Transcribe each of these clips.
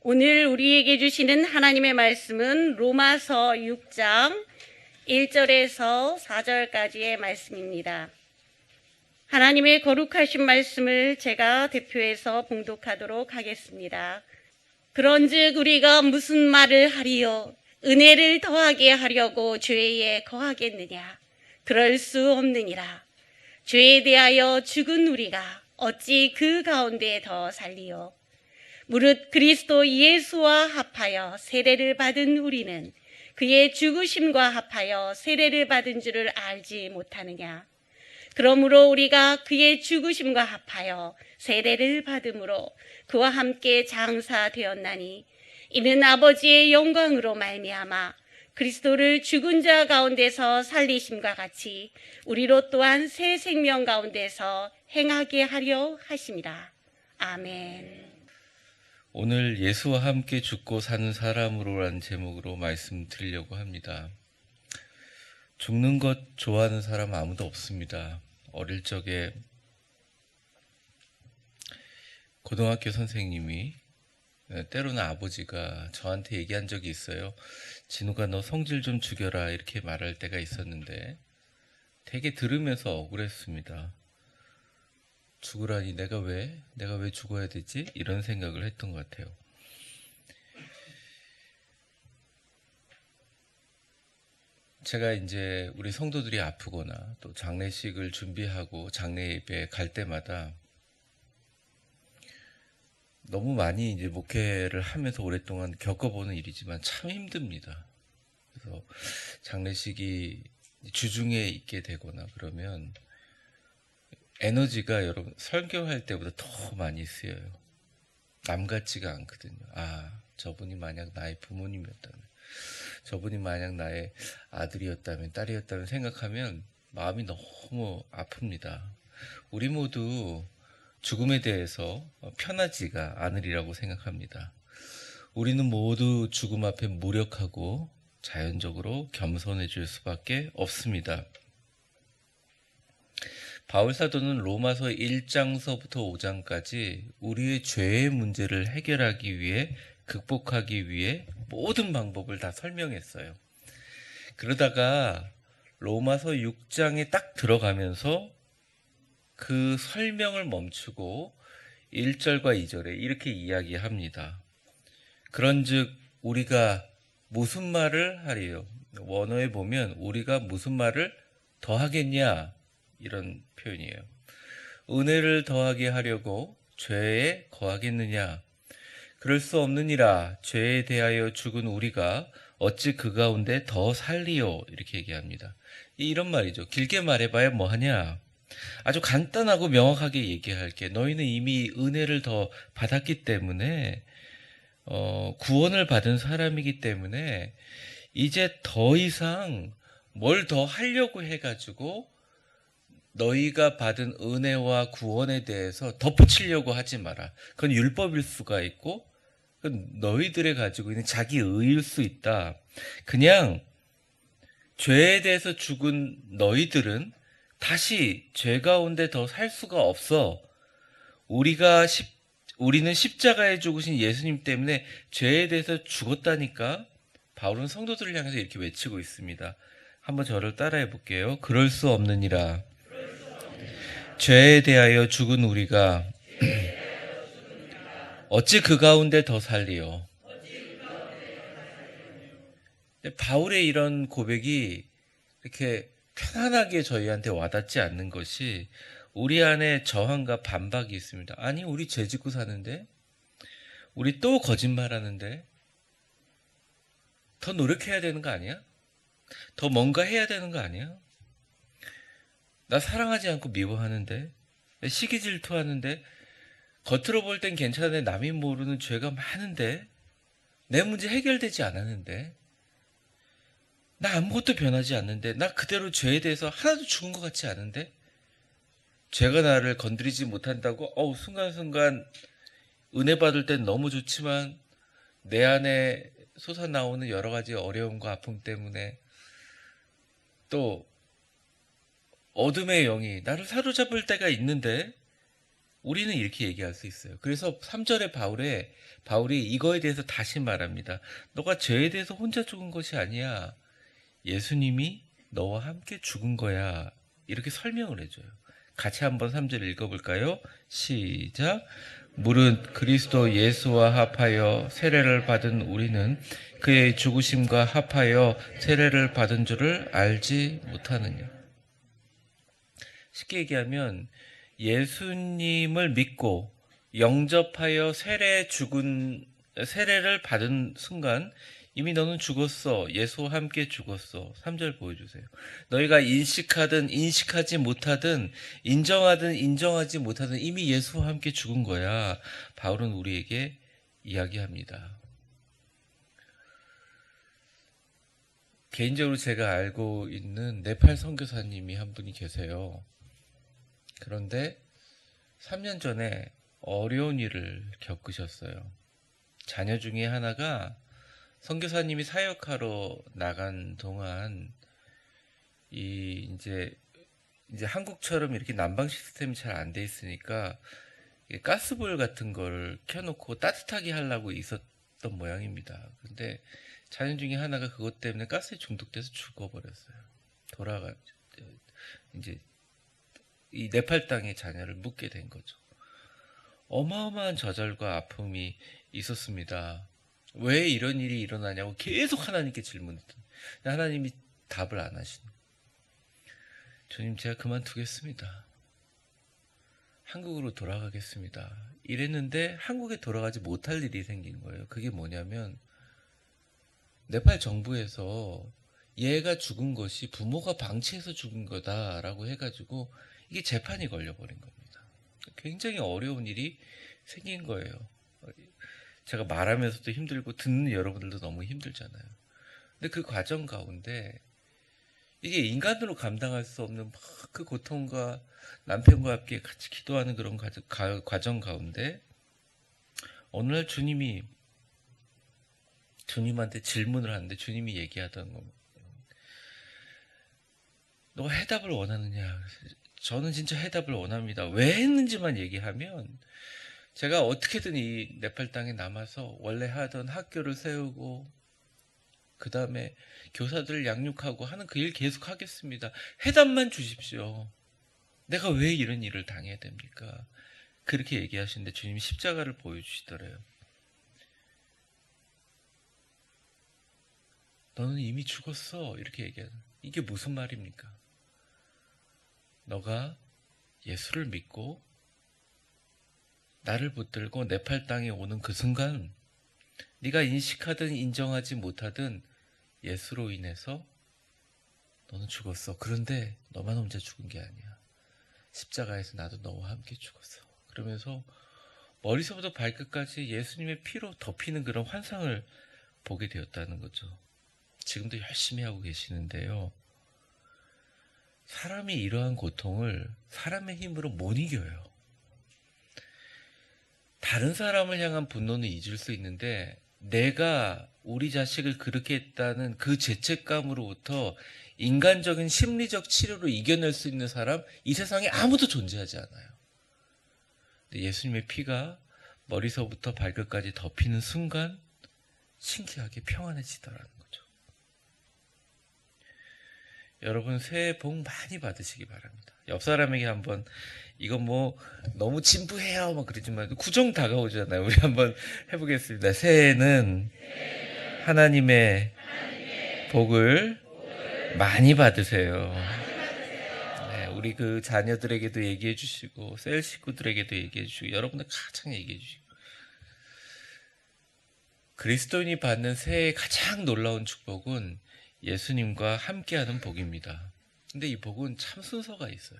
오늘 우리에게 주시는 하나님의 말씀은 로마서 6장 1절에서 4절까지의 말씀입니다. 하나님의 거룩하신 말씀을 제가 대표해서 봉독하도록 하겠습니다. 그런즉 우리가 무슨 말을 하리요? 은혜를 더하게 하려고 죄에 거하겠느냐? 그럴 수 없느니라. 죄에 대하여 죽은 우리가 어찌 그 가운데 더 살리요? 무릇 그리스도 예수와 합하여 세례를 받은 우리는 그의 죽으심과 합하여 세례를 받은 줄을 알지 못하느냐? 그러므로 우리가 그의 죽으심과 합하여 세례를 받음으로 그와 함께 장사되었나니 이는 아버지의 영광으로 말미암아 그리스도를 죽은 자 가운데서 살리심과 같이 우리로 또한 새 생명 가운데서 행하게 하려 하심이라. 아멘. 오늘 예수와 함께 죽고 사는 사람으로라는 제목으로 말씀드리려고 합니다. 죽는 것 좋아하는 사람 아무도 없습니다. 어릴 적에 고등학교 선생님이, 때로는 아버지가 저한테 얘기한 적이 있어요. 진우가 너 성질 좀 죽여라 이렇게 말할 때가 있었는데 되게 들으면서 억울했습니다. 죽으라니 내가 왜 죽어야 되지? 이런 생각을 했던 것 같아요. 제가 이제 우리 성도들이 아프거나 또 장례식을 준비하고 장례 예배 갈 때마다 너무 많이 이제 목회를 하면서 오랫동안 겪어보는 일이지만 참 힘듭니다. 그래서 장례식이 주중에 있게 되거나 그러면 에너지가 여러분 설교할 때보다 더 많이 쓰여요. 남 같지가 않거든요. 저분이 만약 나의 부모님이었다면, 저분이 만약 나의 아들이었다면, 딸이었다면 생각하면 마음이 너무 아픕니다. 우리 모두 죽음에 대해서 편하지가 않으리라고 생각합니다. 우리는 모두 죽음 앞에 무력하고 자연적으로 겸손해질 수밖에 없습니다. 바울 사도는 로마서 1장서부터 5장까지 우리의 죄의 문제를 해결하기 위해, 극복하기 위해 모든 방법을 다 설명했어요. 그러다가 로마서 6장에 딱 들어가면서 그 설명을 멈추고 1절과 2절에 이렇게 이야기합니다. 그런즉 우리가 무슨 말을 하리요? 원어에 보면 우리가 무슨 말을 더하겠냐? 이런 표현이에요. 은혜를 더하게 하려고 죄에 거하겠느냐? 그럴 수 없느니라. 죄에 대하여 죽은 우리가 어찌 그 가운데 더 살리요? 이렇게 얘기합니다. 이런 말이죠. 길게 말해봐야 뭐하냐? 아주 간단하고 명확하게 얘기할게. 너희는 이미 은혜를 더 받았기 때문에 구원을 받은 사람이기 때문에 이제 더 이상 뭘 더 하려고 해가지고 너희가 받은 은혜와 구원에 대해서 덧붙이려고 하지 마라. 그건 율법일 수가 있고 그건 너희들의 가지고 있는 자기 의일 수 있다. 그냥 죄에 대해서 죽은 너희들은 다시 죄 가운데 더 살 수가 없어. 우리는 십자가에 죽으신 예수님 때문에 죄에 대해서 죽었다니까. 바울은 성도들을 향해서 이렇게 외치고 있습니다. 한번 저를 따라해 볼게요. 그럴 수 없느니라. 죄에 대하여 죽은 우리가 어찌 그 가운데 더 살리요? 바울의 이런 고백이 이렇게 편안하게 저희한테 와닿지 않는 것이 우리 안에 저항과 반박이 있습니다. 아니, 우리 죄 짓고 사는데? 우리 또 거짓말하는데? 더 노력해야 되는 거 아니야? 더 뭔가 해야 되는 거 아니야? 나 사랑하지 않고 미워하는데, 시기 질투하는데, 겉으로 볼 땐 괜찮은데 남이 모르는 죄가 많은데, 내 문제 해결되지 않았는데, 나 아무것도 변하지 않는데, 나 그대로 죄에 대해서 하나도 죽은 것 같지 않은데, 죄가 나를 건드리지 못한다고 순간순간 은혜 받을 땐 너무 좋지만 내 안에 솟아나오는 여러 가지 어려움과 아픔 때문에 또 어둠의 영이 나를 사로잡을 때가 있는데 우리는 이렇게 얘기할 수 있어요. 그래서 3절에 바울이 이거에 대해서 다시 말합니다. 너가 죄에 대해서 혼자 죽은 것이 아니야. 예수님이 너와 함께 죽은 거야. 이렇게 설명을 해줘요. 같이 한번 3절 읽어볼까요? 시작. 무릇 그리스도 예수와 합하여 세례를 받은 우리는 그의 죽으심과 합하여 세례를 받은 줄을 알지 못하느냐. 쉽게 얘기하면 예수님을 믿고 영접하여 세례를 받은 순간 이미 너는 죽었어. 예수와 함께 죽었어. 3절 보여주세요. 너희가 인식하든 인식하지 못하든 인정하든 인정하지 못하든 이미 예수와 함께 죽은 거야. 바울은 우리에게 이야기합니다. 개인적으로 제가 알고 있는 네팔 선교사님이 한 분이 계세요. 그런데 3년 전에 어려운 일을 겪으셨어요. 자녀 중에 하나가 선교사님이 사역하러 나간 동안 이제 한국처럼 이렇게 난방 시스템이 잘 안 돼 있으니까 가스볼 같은 걸 켜놓고 따뜻하게 하려고 있었던 모양입니다. 근데 자녀 중에 하나가 그것 때문에 가스에 중독돼서 죽어버렸어요. 이제 이 네팔 땅에 자녀를 묻게 된 거죠. 어마어마한 좌절과 아픔이 있었습니다. 왜 이런 일이 일어나냐고 계속 하나님께 질문했더니 하나님이 답을 안 하시는. 주님, 제가 그만두겠습니다. 한국으로 돌아가겠습니다. 이랬는데 한국에 돌아가지 못할 일이 생긴 거예요. 그게 뭐냐면 네팔 정부에서 얘가 죽은 것이 부모가 방치해서 죽은 거다라고 해가지고 이게 재판이 걸려버린 겁니다. 굉장히 어려운 일이 생긴 거예요. 제가 말하면서도 힘들고 듣는 여러분들도 너무 힘들잖아요. 근데 그 과정 가운데 이게 인간으로 감당할 수 없는 막 그 고통과 남편과 함께 같이 기도하는 그런 과정 가운데 어느 날 주님한테 질문을 하는데 주님이 얘기하던 거, 너가 해답을 원하느냐? 저는 진짜 해답을 원합니다. 왜 했는지만 얘기하면 제가 어떻게든 이 네팔 땅에 남아서 원래 하던 학교를 세우고 그 다음에 교사들을 양육하고 하는 그 일 계속 하겠습니다. 해답만 주십시오. 내가 왜 이런 일을 당해야 됩니까? 그렇게 얘기하시는데 주님이 십자가를 보여주시더래요. 너는 이미 죽었어. 이렇게 얘기하는. 이게 무슨 말입니까? 너가 예수를 믿고 나를 붙들고 네팔 땅에 오는 그 순간 네가 인식하든 인정하지 못하든 예수로 인해서 너는 죽었어. 그런데 너만 혼자 죽은 게 아니야. 십자가에서 나도 너와 함께 죽었어. 그러면서 머리서부터 발끝까지 예수님의 피로 덮이는 그런 환상을 보게 되었다는 거죠. 지금도 열심히 하고 계시는데요. 사람이 이러한 고통을 사람의 힘으로 못 이겨요. 다른 사람을 향한 분노는 잊을 수 있는데 내가 우리 자식을 그렇게 했다는 그 죄책감으로부터 인간적인 심리적 치료로 이겨낼 수 있는 사람 이 세상에 아무도 존재하지 않아요. 근데 예수님의 피가 머리서부터 발끝까지 덮이는 순간 신기하게 평안해지더라는 거죠. 여러분 새해 복 많이 받으시기 바랍니다. 옆 사람에게 한번 이건 뭐 너무 진부해요 막 그러지 말고 구정 다가오잖아요. 우리 한번 해보겠습니다. 새해에는 하나님의 복을 많이 받으세요. 네, 우리 그 자녀들에게도 얘기해 주시고 셀 식구들에게도 얘기해 주시고 여러분들 가장 얘기해 주시고 그리스도인이 받는 새해의 가장 놀라운 축복은 예수님과 함께하는 복입니다. 근데 이 복은 참 순서가 있어요.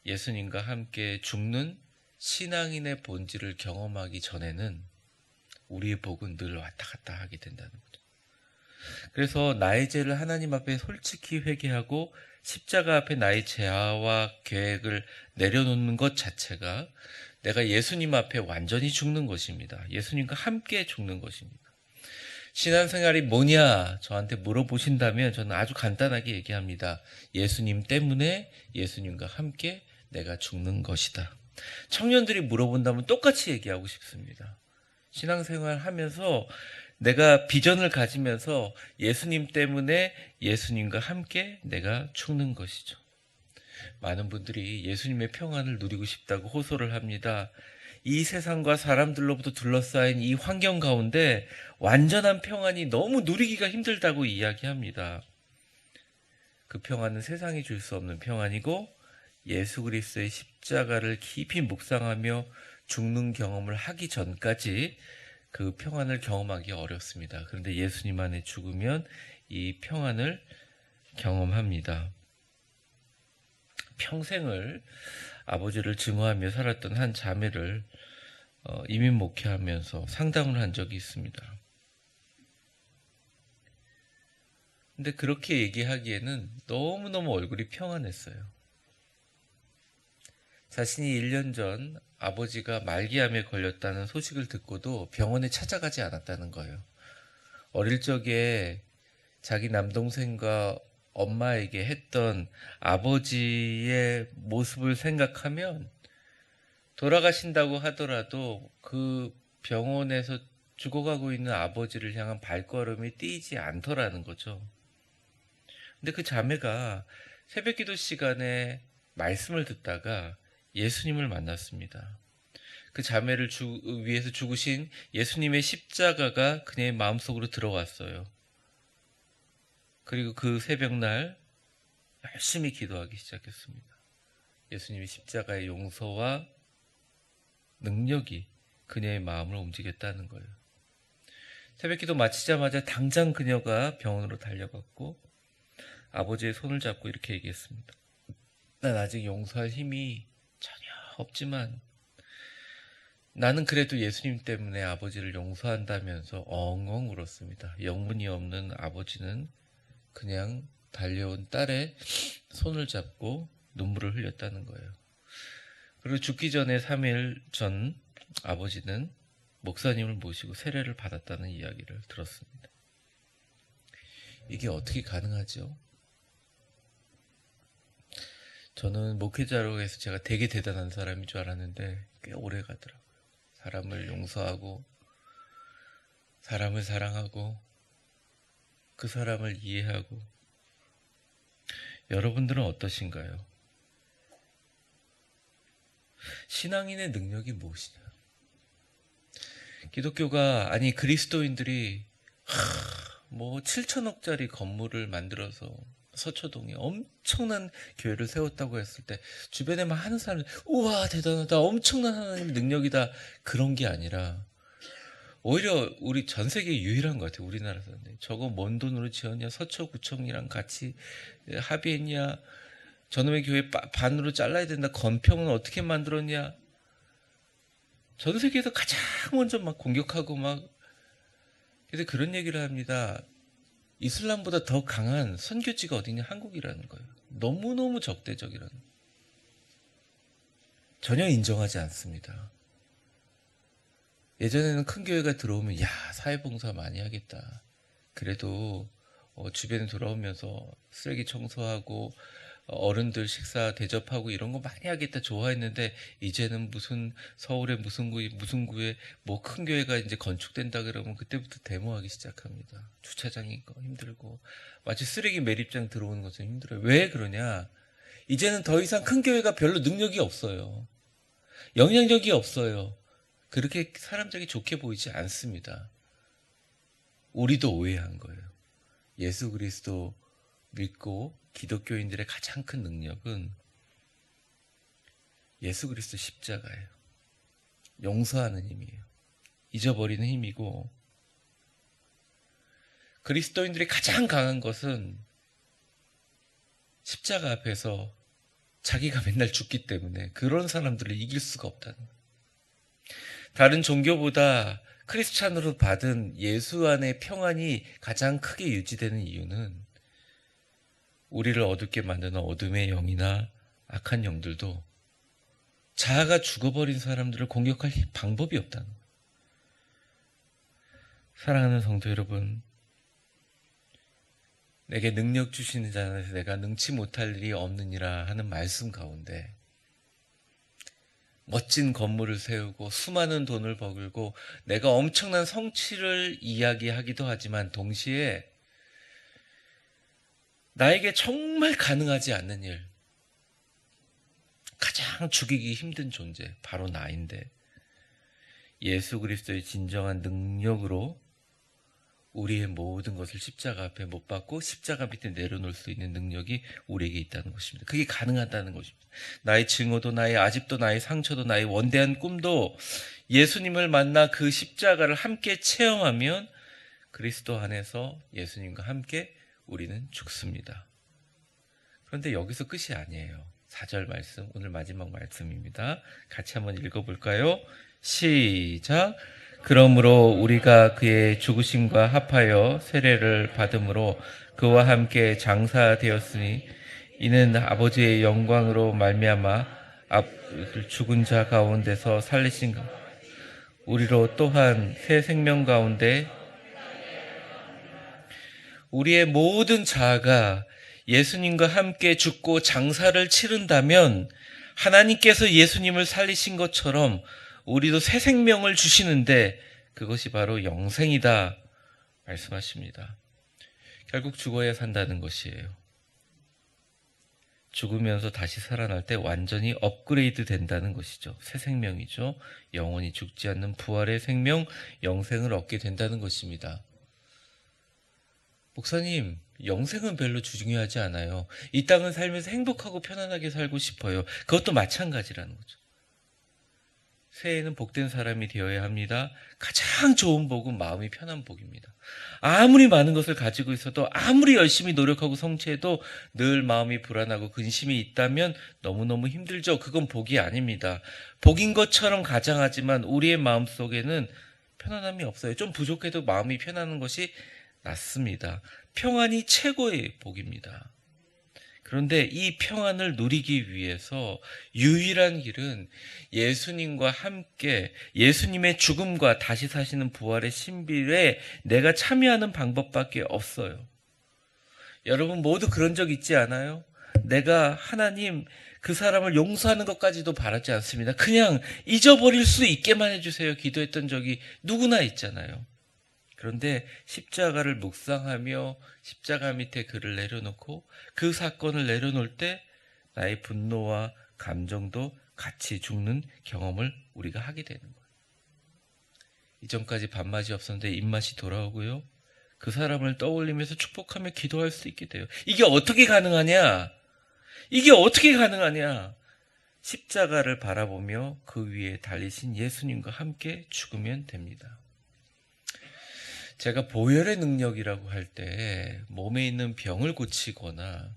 예수님과 함께 죽는 신앙인의 본질을 경험하기 전에는 우리의 복은 늘 왔다 갔다 하게 된다는 거죠. 그래서 나의 죄를 하나님 앞에 솔직히 회개하고 십자가 앞에 나의 죄와 계획을 내려놓는 것 자체가 내가 예수님 앞에 완전히 죽는 것입니다. 예수님과 함께 죽는 것입니다. 신앙생활이 뭐냐 저한테 물어보신다면 저는 아주 간단하게 얘기합니다. 예수님 때문에 예수님과 함께 내가 죽는 것이다. 청년들이 물어본다면 똑같이 얘기하고 싶습니다. 신앙생활 하면서 내가 비전을 가지면서 예수님 때문에 예수님과 함께 내가 죽는 것이죠. 많은 분들이 예수님의 평안을 누리고 싶다고 호소를 합니다. 이 세상과 사람들로부터 둘러싸인 이 환경 가운데 완전한 평안이 너무 누리기가 힘들다고 이야기합니다. 그 평안은 세상이 줄 수 없는 평안이고 예수 그리스도의 십자가를 깊이 묵상하며 죽는 경험을 하기 전까지 그 평안을 경험하기 어렵습니다. 그런데 예수님 안에 죽으면 이 평안을 경험합니다. 평생을 아버지를 증오하며 살았던 한 자매를 이민 목회하면서 상담을 한 적이 있습니다. 근데 그렇게 얘기하기에는 너무너무 얼굴이 평안했어요. 자신이 1년 전 아버지가 말기암에 걸렸다는 소식을 듣고도 병원에 찾아가지 않았다는 거예요. 어릴 적에 자기 남동생과 엄마에게 했던 아버지의 모습을 생각하면 돌아가신다고 하더라도 그 병원에서 죽어가고 있는 아버지를 향한 발걸음이 뛰지 않더라는 거죠. 근데 그 자매가 새벽기도 시간에 말씀을 듣다가 예수님을 만났습니다. 그 자매를 위해서 죽으신 예수님의 십자가가 그녀의 마음속으로 들어왔어요. 그리고 그 새벽날 열심히 기도하기 시작했습니다. 예수님의 십자가의 용서와 능력이 그녀의 마음을 움직였다는 거예요. 새벽기도 마치자마자 당장 그녀가 병원으로 달려갔고 아버지의 손을 잡고 이렇게 얘기했습니다. 난 아직 용서할 힘이 전혀 없지만 나는 그래도 예수님 때문에 아버지를 용서한다면서 엉엉 울었습니다. 영문이 없는 아버지는 그냥 달려온 딸의 손을 잡고 눈물을 흘렸다는 거예요. 그리고 죽기 전에 3일 전 아버지는 목사님을 모시고 세례를 받았다는 이야기를 들었습니다. 이게 어떻게 가능하죠? 저는 목회자로 해서 제가 되게 대단한 사람인 줄 알았는데 꽤 오래 가더라고요. 사람을 용서하고 사람을 사랑하고 그 사람을 이해하고. 여러분들은 어떠신가요? 신앙인의 능력이 무엇이냐? 기독교가 아니 그리스도인들이 7천억짜리 건물을 만들어서 서초동에 엄청난 교회를 세웠다고 했을 때 주변에 막 하는 사람들 우와 대단하다 엄청난 하나님의 능력이다 그런 게 아니라 오히려 우리 전 세계 유일한 것 같아요. 우리나라 사람들 저거 뭔 돈으로 지었냐 서초구청이랑 같이 합의했냐 저놈의 교회 반으로 잘라야 된다 건평은 어떻게 만들었냐 전 세계에서 가장 먼저 막 공격하고 막 그래서 그런 얘기를 합니다. 이슬람보다 더 강한 선교지가 어디냐? 한국이라는 거예요. 너무너무 적대적이라는. 전혀 인정하지 않습니다. 예전에는 큰 교회가 들어오면 야 사회봉사 많이 하겠다. 그래도 주변에 돌아오면서 쓰레기 청소하고 어른들 식사 대접하고 이런 거 많이 하겠다 좋아했는데 이제는 무슨 서울의 무슨 구에 뭐 큰 교회가 이제 건축된다 그러면 그때부터 데모하기 시작합니다. 주차장이 힘들고 마치 쓰레기 매립장 들어오는 것처럼 힘들어요. 왜 그러냐? 이제는 더 이상 큰 교회가 별로 능력이 없어요. 영향력이 없어요. 그렇게 사람들이 좋게 보이지 않습니다. 우리도 오해한 거예요. 예수 그리스도 믿고 기독교인들의 가장 큰 능력은 예수 그리스도 십자가예요. 용서하는 힘이에요. 잊어버리는 힘이고 그리스도인들이 가장 강한 것은 십자가 앞에서 자기가 맨날 죽기 때문에 그런 사람들을 이길 수가 없다는 거예요. 다른 종교보다 크리스찬으로 받은 예수 안의 평안이 가장 크게 유지되는 이유는 우리를 어둡게 만드는 어둠의 영이나 악한 영들도 자아가 죽어버린 사람들을 공격할 방법이 없다는 거예요. 사랑하는 성도 여러분, 내게 능력 주시는 자에서 내가 능치 못할 일이 없느니라 하는 말씀 가운데 멋진 건물을 세우고 수많은 돈을 벌고 내가 엄청난 성취를 이야기하기도 하지만 동시에 나에게 정말 가능하지 않는 일, 가장 죽이기 힘든 존재, 바로 나인데 예수 그리스도의 진정한 능력으로 우리의 모든 것을 십자가 앞에 못 박고 십자가 밑에 내려놓을 수 있는 능력이 우리에게 있다는 것입니다. 그게 가능하다는 것입니다. 나의 증오도, 나의 아집도, 나의 상처도, 나의 원대한 꿈도 예수님을 만나 그 십자가를 함께 체험하면 그리스도 안에서 예수님과 함께 우리는 죽습니다. 그런데 여기서 끝이 아니에요. 4절 말씀, 오늘 마지막 말씀입니다. 같이 한번 읽어볼까요? 시작. 그러므로 우리가 그의 죽으심과 합하여 세례를 받음으로 그와 함께 장사되었으니 이는 아버지의 영광으로 말미암아 죽은 자 가운데서 살리신 우리로 또한 새 생명 가운데 우리의 모든 자아가 예수님과 함께 죽고 장사를 치른다면 하나님께서 예수님을 살리신 것처럼 우리도 새 생명을 주시는데 그것이 바로 영생이다 말씀하십니다. 결국 죽어야 산다는 것이에요. 죽으면서 다시 살아날 때 완전히 업그레이드 된다는 것이죠. 새 생명이죠. 영원히 죽지 않는 부활의 생명, 영생을 얻게 된다는 것입니다. 목사님, 영생은 별로 중요하지 않아요. 이 땅을 살면서 행복하고 편안하게 살고 싶어요. 그것도 마찬가지라는 거죠. 새해에는 복된 사람이 되어야 합니다. 가장 좋은 복은 마음이 편한 복입니다. 아무리 많은 것을 가지고 있어도 아무리 열심히 노력하고 성취해도 늘 마음이 불안하고 근심이 있다면 너무너무 힘들죠. 그건 복이 아닙니다. 복인 것처럼 가장하지만 우리의 마음속에는 편안함이 없어요. 좀 부족해도 마음이 편안한 것이 낫습니다. 평안이 최고의 복입니다. 그런데 이 평안을 누리기 위해서 유일한 길은 예수님과 함께 예수님의 죽음과 다시 사시는 부활의 신비에 내가 참여하는 방법밖에 없어요. 여러분 모두 그런 적 있지 않아요? 내가 하나님 그 사람을 용서하는 것까지도 바라지 않습니다. 그냥 잊어버릴 수 있게만 해주세요. 기도했던 적이 누구나 있잖아요. 그런데 십자가를 묵상하며 십자가 밑에 그를 내려놓고 그 사건을 내려놓을 때 나의 분노와 감정도 같이 죽는 경험을 우리가 하게 되는 거예요. 이전까지 밥맛이 없었는데 입맛이 돌아오고요. 그 사람을 떠올리면서 축복하며 기도할 수 있게 돼요. 이게 어떻게 가능하냐? 이게 어떻게 가능하냐? 십자가를 바라보며 그 위에 달리신 예수님과 함께 죽으면 됩니다. 제가 보혈의 능력이라고 할 때 몸에 있는 병을 고치거나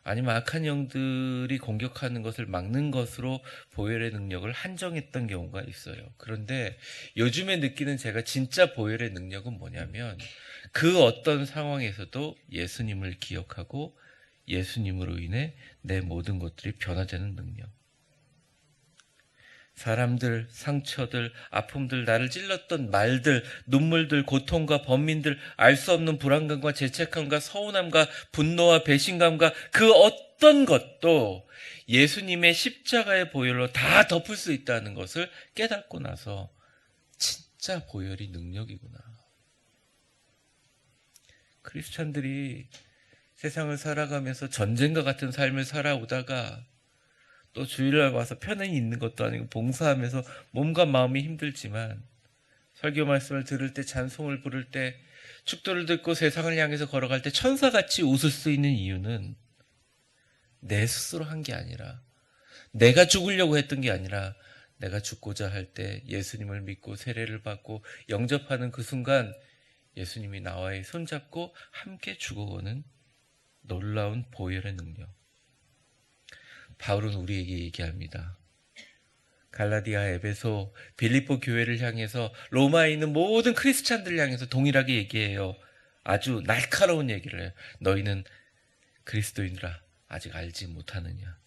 아니면 악한 영들이 공격하는 것을 막는 것으로 보혈의 능력을 한정했던 경우가 있어요. 그런데 요즘에 느끼는 제가 진짜 보혈의 능력은 뭐냐면 그 어떤 상황에서도 예수님을 기억하고 예수님으로 인해 내 모든 것들이 변화되는 능력. 사람들, 상처들, 아픔들, 나를 찔렀던 말들, 눈물들, 고통과 번민들, 알 수 없는 불안감과 죄책감과 서운함과 분노와 배신감과 그 어떤 것도 예수님의 십자가의 보혈로 다 덮을 수 있다는 것을 깨닫고 나서 진짜 보혈이 능력이구나. 크리스찬들이 세상을 살아가면서 전쟁과 같은 삶을 살아오다가 또 주일날 와서 편안히 있는 것도 아니고 봉사하면서 몸과 마음이 힘들지만 설교 말씀을 들을 때 찬송을 부를 때 축도를 듣고 세상을 향해서 걸어갈 때 천사같이 웃을 수 있는 이유는 내 스스로 한 게 아니라 내가 죽으려고 했던 게 아니라 내가 죽고자 할 때 예수님을 믿고 세례를 받고 영접하는 그 순간 예수님이 나와의 손잡고 함께 죽어오는 놀라운 보혈의 능력. 바울은 우리에게 얘기합니다. 갈라디아, 에베소, 빌립보 교회를 향해서 로마에 있는 모든 크리스찬들을 향해서 동일하게 얘기해요. 아주 날카로운 얘기를 해요. 너희는 그리스도인이라 아직 알지 못하느냐.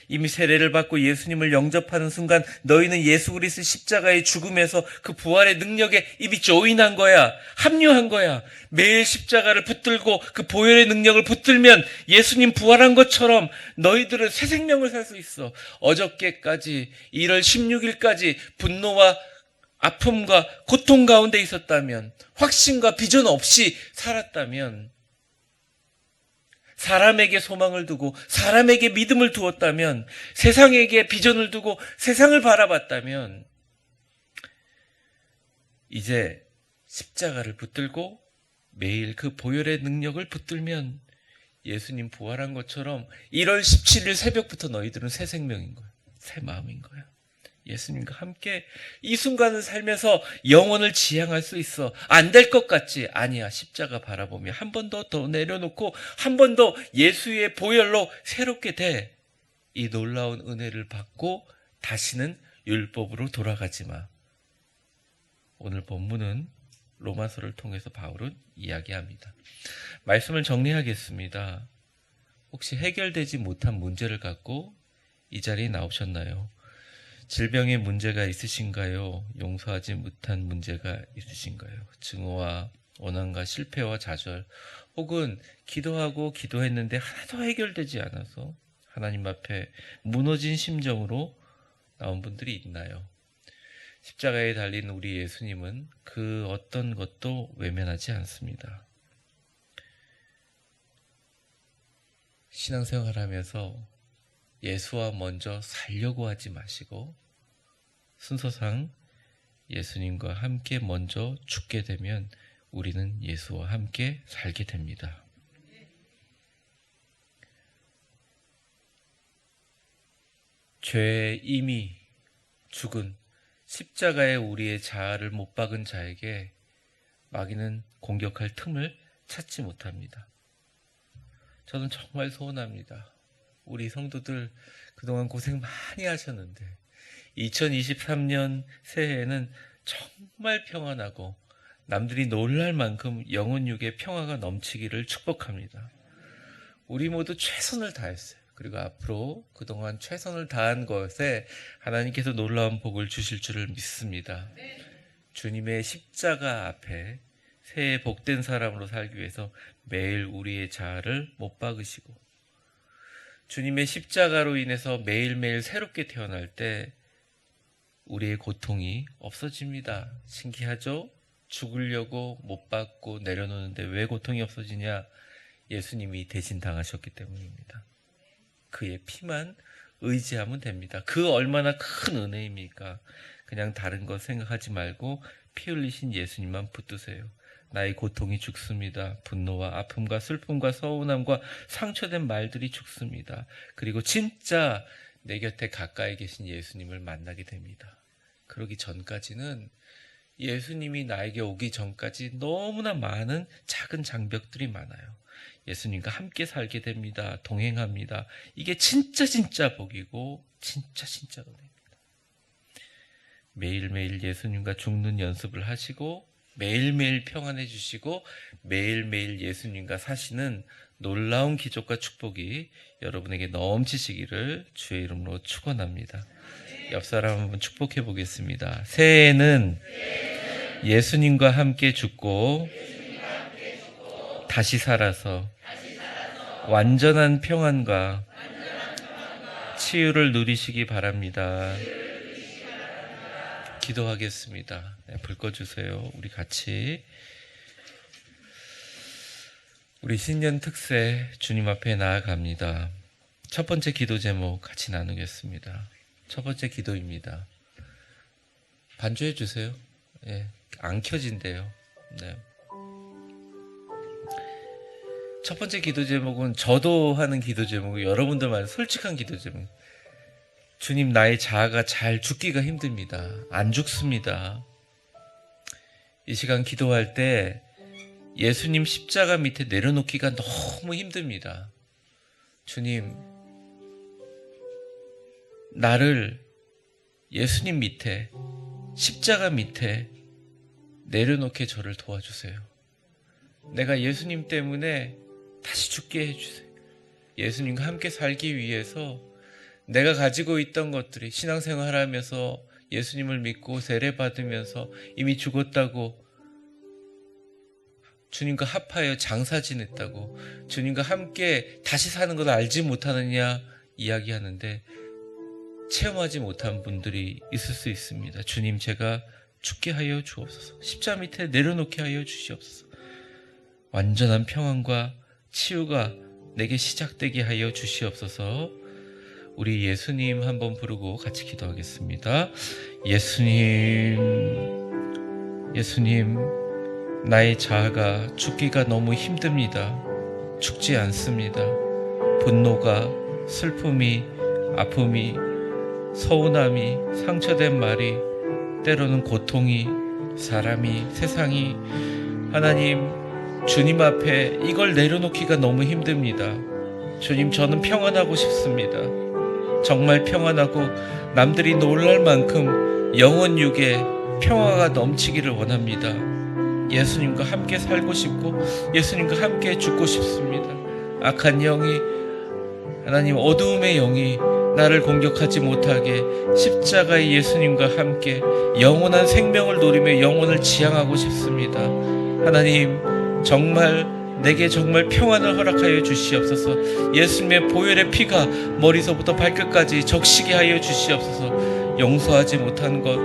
이미 세례를 받고 예수님을 영접하는 순간 너희는 예수 그리스도 십자가의 죽음에서 그 부활의 능력에 이미 조인한 거야. 합류한 거야. 매일 십자가를 붙들고 그 보혈의 능력을 붙들면 예수님 부활한 것처럼 너희들은 새 생명을 살 수 있어. 어저께까지 1월 16일까지 분노와 아픔과 고통 가운데 있었다면, 확신과 비전 없이 살았다면, 사람에게 소망을 두고 사람에게 믿음을 두었다면, 세상에게 비전을 두고 세상을 바라봤다면, 이제 십자가를 붙들고 매일 그 보혈의 능력을 붙들면 예수님 부활한 것처럼 1월 17일 새벽부터 너희들은 새 생명인 거야. 새 마음인 거야. 예수님과 함께 이 순간을 살면서 영혼을 지향할 수 있어. 안 될 것 같지? 아니야. 십자가 바라보며 한 번 더 내려놓고 한 번 더 예수의 보혈로 새롭게 돼. 이 놀라운 은혜를 받고 다시는 율법으로 돌아가지 마. 오늘 본문은 로마서를 통해서 바울은 이야기합니다. 말씀을 정리하겠습니다. 혹시 해결되지 못한 문제를 갖고 이 자리에 나오셨나요? 질병의 문제가 있으신가요? 용서하지 못한 문제가 있으신가요? 증오와 원한과 실패와 좌절, 혹은 기도하고 기도했는데 하나도 해결되지 않아서 하나님 앞에 무너진 심정으로 나온 분들이 있나요? 십자가에 달린 우리 예수님은 그 어떤 것도 외면하지 않습니다. 신앙생활하면서 예수와 먼저 살려고 하지 마시고 순서상 예수님과 함께 먼저 죽게 되면 우리는 예수와 함께 살게 됩니다. 죄에 이미 죽은 십자가에 우리의 자아를 못 박은 자에게 마귀는 공격할 틈을 찾지 못합니다. 저는 정말 소원합니다. 우리 성도들 그동안 고생 많이 하셨는데 2023년 새해에는 정말 평안하고 남들이 놀랄 만큼 영혼 육의 평화가 넘치기를 축복합니다. 우리 모두 최선을 다했어요. 그리고 앞으로 그동안 최선을 다한 것에 하나님께서 놀라운 복을 주실 줄을 믿습니다. 주님의 십자가 앞에 새해 복된 사람으로 살기 위해서 매일 우리의 자아를 못 박으시고 주님의 십자가로 인해서 매일매일 새롭게 태어날 때 우리의 고통이 없어집니다. 신기하죠? 죽으려고 못 박고 내려놓는데 왜 고통이 없어지냐? 예수님이 대신 당하셨기 때문입니다. 그의 피만 의지하면 됩니다. 그 얼마나 큰 은혜입니까? 그냥 다른 거 생각하지 말고 피 흘리신 예수님만 붙드세요. 나의 고통이 죽습니다. 분노와 아픔과 슬픔과 서운함과 상처된 말들이 죽습니다. 그리고 진짜 내 곁에 가까이 계신 예수님을 만나게 됩니다. 그러기 전까지는 예수님이 나에게 오기 전까지 너무나 많은 작은 장벽들이 많아요. 예수님과 함께 살게 됩니다. 동행합니다. 이게 진짜 복이고 진짜 은혜입니다. 매일매일 예수님과 죽는 연습을 하시고 매일매일 평안해 주시고 매일매일 예수님과 사시는 놀라운 기적과 축복이 여러분에게 넘치시기를 주의 이름으로 축원합니다. 옆 사람 한번 축복해 보겠습니다. 새해에는 예수님과 함께 죽고 다시 살아서 완전한 평안과 치유를 누리시기 바랍니다. 기도하겠습니다. 네, 불 꺼주세요. 우리 같이 우리 신년 특세 주님 앞에 나아갑니다. 첫 번째 기도 제목 같이 나누겠습니다. 첫 번째 기도입니다. 반주해 주세요. 네, 안 켜진대요. 네. 첫 번째 기도 제목은 저도 하는 기도 제목이 여러분들만 솔직한 기도 제목. 주님, 나의 자아가 잘 죽기가 힘듭니다. 안 죽습니다. 이 시간 기도할 때 예수님 십자가 밑에 내려놓기가 너무 힘듭니다. 주님, 나를 예수님 밑에, 십자가 밑에 내려놓게 저를 도와주세요. 내가 예수님 때문에 다시 죽게 해주세요. 예수님과 함께 살기 위해서 내가 가지고 있던 것들이 신앙생활 하면서 예수님을 믿고 세례받으면서 이미 죽었다고, 주님과 합하여 장사 지냈다고, 주님과 함께 다시 사는 걸 알지 못하느냐 이야기하는데 체험하지 못한 분들이 있을 수 있습니다. 주님, 제가 죽게 하여 주옵소서. 십자 밑에 내려놓게 하여 주시옵소서. 완전한 평안과 치유가 내게 시작되게 하여 주시옵소서. 우리 예수님 한번 부르고 같이 기도하겠습니다. 예수님, 예수님, 나의 자아가 죽기가 너무 힘듭니다. 죽지 않습니다. 분노가, 슬픔이, 아픔이, 서운함이, 상처된 말이, 때로는 고통이, 사람이, 세상이, 하나님, 주님 앞에 이걸 내려놓기가 너무 힘듭니다. 주님, 저는 평안하고 싶습니다. 정말 평안하고 남들이 놀랄 만큼 영혼 육에 평화가 넘치기를 원합니다. 예수님과 함께 살고 싶고 예수님과 함께 죽고 싶습니다. 악한 영이, 하나님, 어두움의 영이 나를 공격하지 못하게 십자가의 예수님과 함께 영원한 생명을 누리며 영혼을 지향하고 싶습니다. 하나님, 내게 정말 평안을 허락하여 주시옵소서. 예수님의 보혈의 피가 머리서부터 발끝까지 적시게 하여 주시옵소서. 용서하지 못한 것,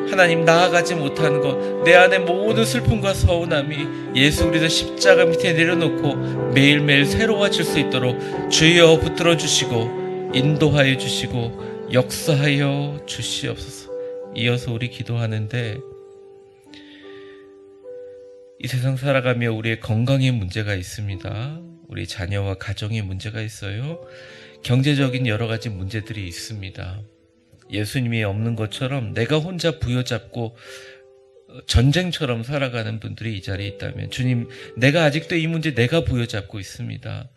하나님, 나아가지 못한 것, 내 안에 모든 슬픔과 서운함이 예수 그리스도 십자가 밑에 내려놓고 매일매일 새로워질 수 있도록 주여 붙들어 주시고 인도하여 주시고 역사하여 주시옵소서. 이어서 우리 기도하는데, 이 세상 살아가며 우리의 건강에 문제가 있습니다. 우리 자녀와 가정에 문제가 있어요. 경제적인 여러 가지 문제들이 있습니다. 예수님이 없는 것처럼 내가 혼자 부여잡고 전쟁처럼 살아가는 분들이 이 자리에 있다면, 주님, 내가 아직도 이 문제 내가 부여잡고 있습니다.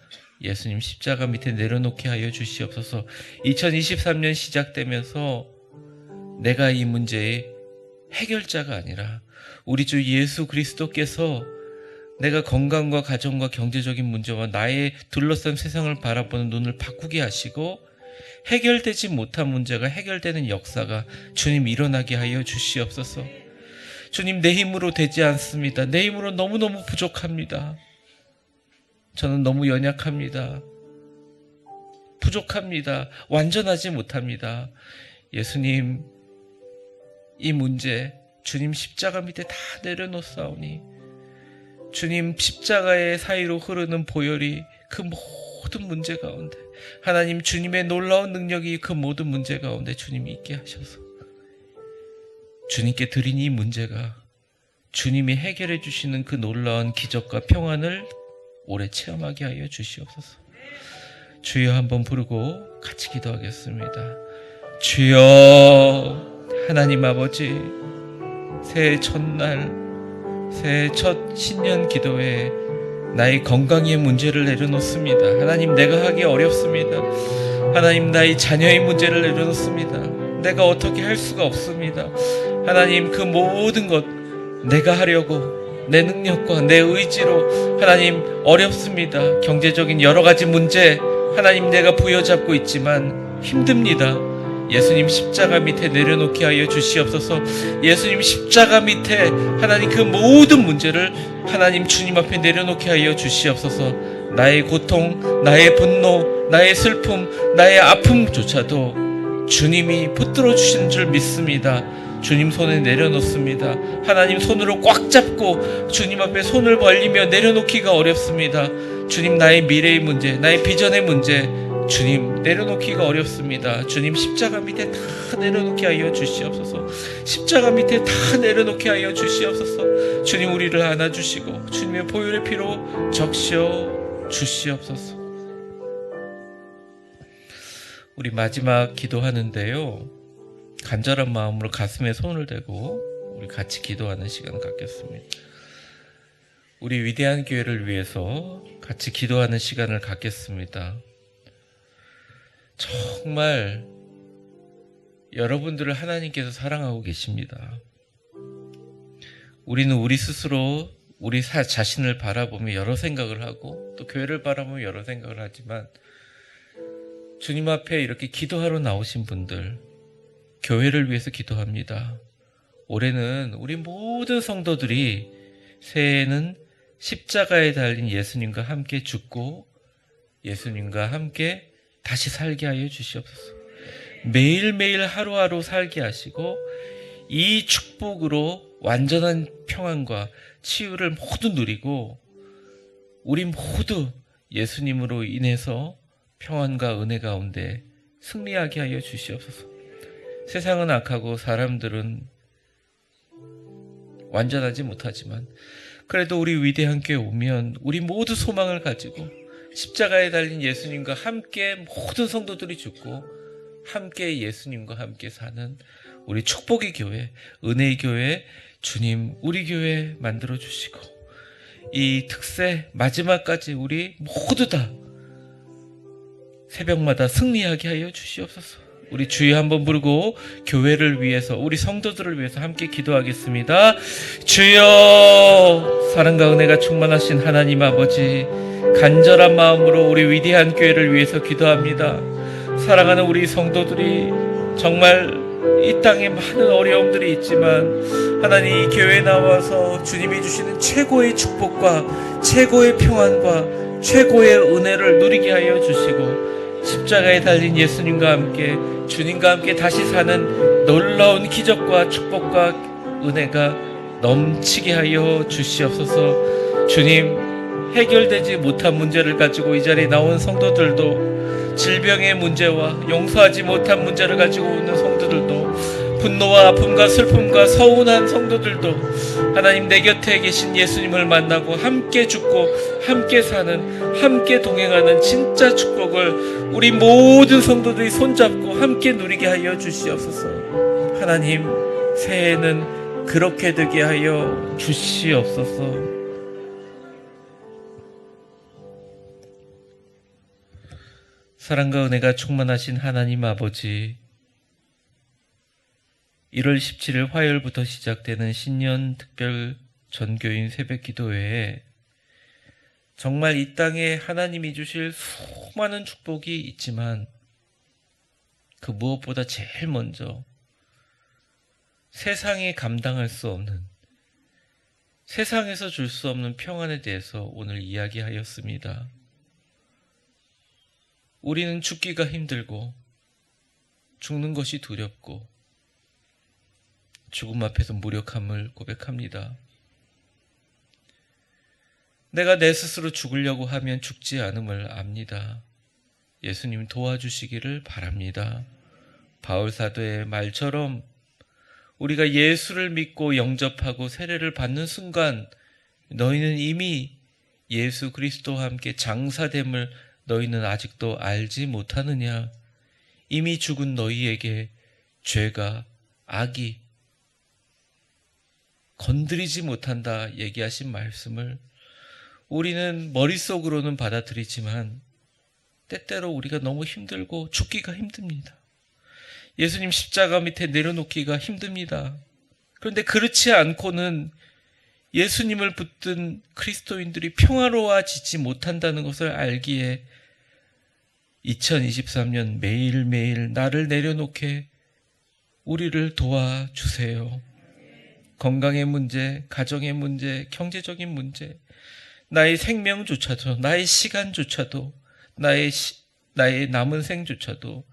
예수님, 십자가 밑에 내려놓게 하여 주시옵소서. 2023년 시작되면서 내가 이 문제의 해결자가 아니라 우리 주 예수 그리스도께서 내가 건강과 가정과 경제적인 문제와 나의 둘러싼 세상을 바라보는 눈을 바꾸게 하시고 해결되지 못한 문제가 해결되는 역사가 주님 일어나게 하여 주시옵소서. 주님, 내 힘으로 되지 않습니다. 내 힘으로 너무너무 부족합니다. 저는 너무 연약합니다. 부족합니다. 완전하지 못합니다. 예수님, 이 문제 주님 십자가 밑에 다 내려놓사오니 주님 십자가의 사이로 흐르는 보혈이 그 모든 문제 가운데, 하나님, 주님의 놀라운 능력이 그 모든 문제 가운데 주님이 있게 하셔서 주님께 드린 이 문제가 주님이 해결해 주시는 그 놀라운 기적과 평안을 오래 체험하게 하여 주시옵소서. 주여 한번 부르고 같이 기도하겠습니다. 주여, 하나님 아버지, 새해 첫날, 새해 첫 신년 기도에 나의 건강의 문제를 내려놓습니다. 하나님, 내가 하기 어렵습니다. 하나님, 나의 자녀의 문제를 내려놓습니다. 내가 어떻게 할 수가 없습니다. 하나님, 그 모든 것 내가 하려고 내 능력과 내 의지로 하나님 어렵습니다. 경제적인 여러 가지 문제, 하나님, 내가 부여잡고 있지만 힘듭니다. 예수님 십자가 밑에 내려놓게 하여 주시옵소서. 예수님 십자가 밑에 하나님 그 모든 문제를 하나님 주님 앞에 내려놓게 하여 주시옵소서. 나의 고통, 나의 분노, 나의 슬픔, 나의 아픔조차도 주님이 붙들어 주신 줄 믿습니다. 주님 손에 내려놓습니다. 하나님 손으로 꽉 잡고 주님 앞에 손을 벌리며 내려놓기가 어렵습니다. 주님, 나의 미래의 문제, 나의 비전의 문제, 주님 내려놓기가 어렵습니다. 주님 십자가 밑에 다 내려놓게 하여 주시옵소서. 십자가 밑에 다 내려놓게 하여 주시옵소서. 주님, 우리를 안아주시고 주님의 보혈의 피로 적셔 주시옵소서. 우리 마지막 기도하는데요, 간절한 마음으로 가슴에 손을 대고 우리 같이 기도하는 시간을 갖겠습니다. 우리 위대한 교회를 위해서 같이 기도하는 시간을 갖겠습니다. 정말 여러분들을 하나님께서 사랑하고 계십니다. 우리는 우리 스스로 우리 자신을 바라보며 여러 생각을 하고 또 교회를 바라보며 여러 생각을 하지만 주님 앞에 이렇게 기도하러 나오신 분들, 교회를 위해서 기도합니다. 올해는 우리 모든 성도들이 새해에는 십자가에 달린 예수님과 함께 죽고 예수님과 함께 다시 살게 하여 주시옵소서. 매일매일 하루하루 살게 하시고 이 축복으로 완전한 평안과 치유를 모두 누리고 우리 모두 예수님으로 인해서 평안과 은혜 가운데 승리하게 하여 주시옵소서. 세상은 악하고 사람들은 완전하지 못하지만 그래도 우리 위대한 교회 오면 우리 모두 소망을 가지고 십자가에 달린 예수님과 함께 모든 성도들이 죽고 함께 예수님과 함께 사는 우리 축복의 교회, 은혜의 교회, 주님 우리 교회 만들어 주시고 이 특세 마지막까지 우리 모두 다 새벽마다 승리하게 하여 주시옵소서. 우리 주여 한번 부르고 교회를 위해서 우리 성도들을 위해서 함께 기도하겠습니다. 주여, 사랑과 은혜가 충만하신 하나님 아버지, 간절한 마음으로 우리 위대한 교회를 위해서 기도합니다. 사랑하는 우리 성도들이 정말 이 땅에 많은 어려움들이 있지만 하나님 이 교회에 나와서 주님이 주시는 최고의 축복과 최고의 평안과 최고의 은혜를 누리게 하여 주시고 십자가에 달린 예수님과 함께 주님과 함께 다시 사는 놀라운 기적과 축복과 은혜가 넘치게 하여 주시옵소서. 주님, 해결되지 못한 문제를 가지고 이 자리에 나온 성도들도, 질병의 문제와 용서하지 못한 문제를 가지고 오는 성도들도, 분노와 아픔과 슬픔과 서운한 성도들도 하나님 내 곁에 계신 예수님을 만나고 함께 죽고 함께 사는, 함께 동행하는 진짜 축복을 우리 모든 성도들이 손잡고 함께 누리게 하여 주시옵소서. 하나님, 새해에는 그렇게 되게 하여 주시옵소서. 사랑과 은혜가 충만하신 하나님 아버지, 1월 17일 화요일부터 시작되는 신년 특별 전교인 새벽 기도회에 정말 이 땅에 하나님이 주실 수많은 축복이 있지만 그 무엇보다 제일 먼저 세상이 감당할 수 없는, 세상에서 줄 수 없는 평안에 대해서 오늘 이야기하였습니다. 우리는 죽기가 힘들고 죽는 것이 두렵고 죽음 앞에서 무력함을 고백합니다. 내가 내 스스로 죽으려고 하면 죽지 않음을 압니다. 예수님 도와주시기를 바랍니다. 바울 사도의 말처럼 우리가 예수를 믿고 영접하고 세례를 받는 순간 너희는 이미 예수 그리스도와 함께 장사됨을 너희는 아직도 알지 못하느냐? 이미 죽은 너희에게 죄가, 악이 건드리지 못한다 얘기하신 말씀을 우리는 머릿속으로는 받아들이지만 때때로 우리가 너무 힘들고 죽기가 힘듭니다. 예수님 십자가 밑에 내려놓기가 힘듭니다. 그런데 그렇지 않고는 예수님을 붙든 그리스도인들이 평화로워지지 못한다는 것을 알기에 2023년 매일매일 나를 내려놓게 우리를 도와주세요. 건강의 문제, 가정의 문제, 경제적인 문제, 나의 생명조차도, 나의 시간조차도, 나의 남은 생조차도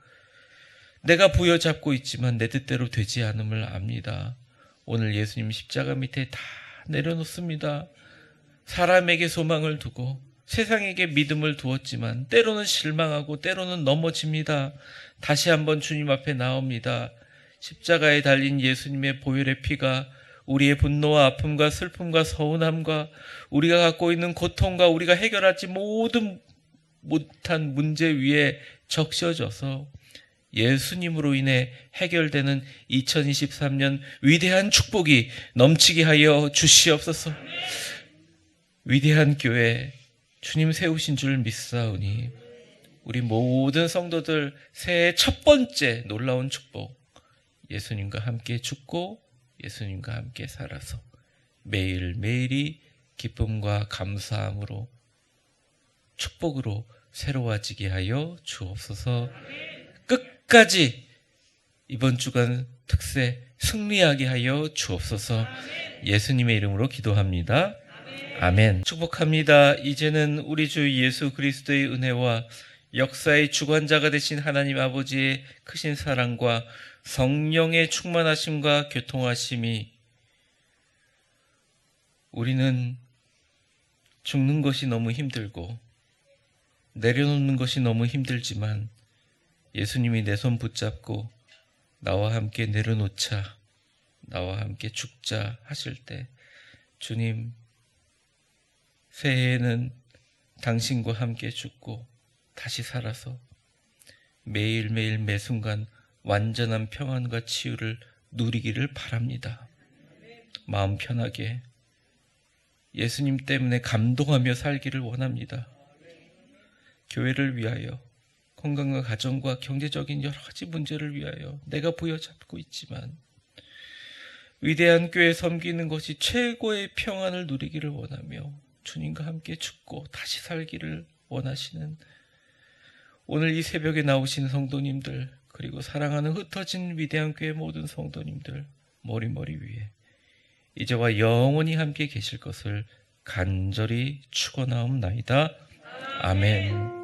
내가 부여잡고 있지만 내 뜻대로 되지 않음을 압니다. 오늘 예수님 십자가 밑에 다 내려놓습니다. 사람에게 소망을 두고 세상에게 믿음을 두었지만 때로는 실망하고 때로는 넘어집니다. 다시 한번 주님 앞에 나옵니다. 십자가에 달린 예수님의 보혈의 피가 우리의 분노와 아픔과 슬픔과 서운함과 우리가 갖고 있는 고통과 우리가 해결하지 못한 문제 위에 적셔져서 예수님으로 인해 해결되는 2023년 위대한 축복이 넘치게 하여 주시옵소서. 위대한 교회 주님 세우신 줄 믿사오니 우리 모든 성도들 새해 첫 번째 놀라운 축복, 예수님과 함께 죽고 예수님과 함께 살아서 매일매일이 기쁨과 감사함으로 축복으로 새로워지게 하여 주옵소서. 끝까지 이번 주간 특세 승리하게 하여 주옵소서. 예수님의 이름으로 기도합니다. 아멘. 축복합니다. 이제는 우리 주 예수 그리스도의 은혜와 역사의 주관자가 되신 하나님 아버지의 크신 사랑과 성령의 충만하심과 교통하심이 우리는 죽는 것이 너무 힘들고 내려놓는 것이 너무 힘들지만 예수님이 내 손 붙잡고 나와 함께 내려놓자, 나와 함께 죽자 하실 때 주님, 새해에는 당신과 함께 죽고 다시 살아서 매일매일 매순간 완전한 평안과 치유를 누리기를 바랍니다. 마음 편하게 예수님 때문에 감동하며 살기를 원합니다. 교회를 위하여, 건강과 가정과 경제적인 여러 가지 문제를 위하여 내가 부여잡고 있지만 위대한 교회 섬기는 것이 최고의 평안을 누리기를 원하며 주님과 함께 죽고 다시 살기를 원하시는 오늘 이 새벽에 나오신 성도님들, 그리고 사랑하는 흩어진 위대한 교회 모든 성도님들 머리 위에 이제와 영원히 함께 계실 것을 간절히 축원하옵나이다. 아멘.